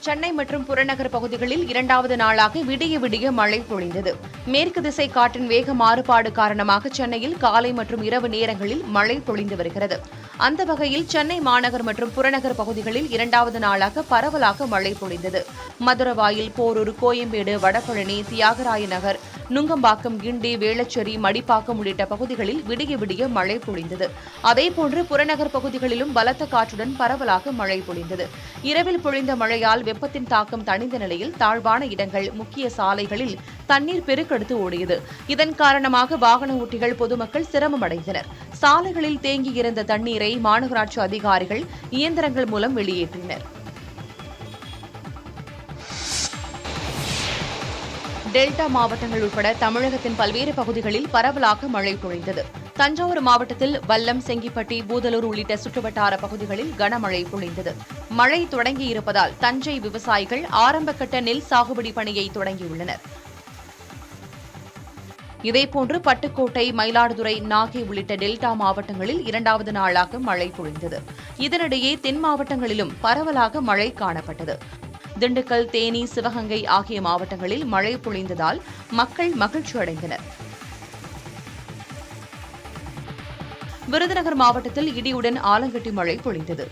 சென்னை மற்றும் புறநகர் பகுதிகளில் இரண்டாவது நாளாக விடிய விடிய மழை பொழிந்தது. மேற்கு திசை காற்றின் வேக மாறுபாடு காரணமாக சென்னையில் காலை மற்றும் இரவு நேரங்களில் மழை பொழிந்து வருகிறது. அந்த வகையில் சென்னை மாநகர் மற்றும் புறநகர் பகுதிகளில் இரண்டாவது நாளாக பரவலாக மழை பொழிந்தது. மதுரவாயில், போரூர், கோயம்பேடு, வடபழனி, தியாகராய நகர், நுங்கம்பாக்கம், கிண்டி, வேளச்சேரி, மடிப்பாக்கம் உள்ளிட்ட பகுதிகளில் விடிய விடிய மழை பொழிந்தது. அதேபோன்று புறநகர் பகுதிகளிலும் பலத்த காற்றுடன் பரவலாக மழை பொழிந்தது. இரவில் பொழிந்த மழையால் வெப்பத்தின் தாக்கம் தணிந்த நிலையில் தாழ்வான இடங்கள், முக்கிய சாலைகளில் தண்ணீர் பெருக்கெடுத்து ஓடியது. இதன் காரணமாக வாகன ஓட்டிகள், பொதுமக்கள் சிரமம் அடைந்தனர். சாலைகளில் தேங்கியிருந்த தண்ணீரை மாநகராட்சி அதிகாரிகள் இயந்திரங்கள் மூலம் வெளியேற்றினர். டெல்டா மாவட்டங்கள் உட்பட தமிழகத்தின் பல்வேறு பகுதிகளில் பரவலாக மழை பொழிந்தது. தஞ்சாவூர் மாவட்டத்தில் வல்லம், செங்கிப்பட்டி, பூதலூர் உள்ளிட்ட சுற்றுவட்டார பகுதிகளில் கனமழை பொழிந்தது. மழை தொடங்கியிருப்பதால் தஞ்சை விவசாயிகள் ஆரம்பகட்ட நெல் சாகுபடி பணியை தொடங்கியுள்ளனர். இதேபோன்று பட்டுக்கோட்டை, மயிலாடுதுறை, நாகை உள்ளிட்ட டெல்டா மாவட்டங்களில் இரண்டாவது நாளாக மழை பொழிந்தது. இதனிடையே தென் மாவட்டங்களிலும் பரவலாக மழை காணப்பட்டது. திண்டுக்கல், தேனி, சிவகங்கை ஆகிய மாவட்டங்களில் மழை பொழிந்ததால் மக்கள் மகிழ்ச்சி அடைந்தனர். விருதுநகர் மாவட்டத்தில் இடியுடன் ஆலங்கட்டி மழை பொழிந்தது.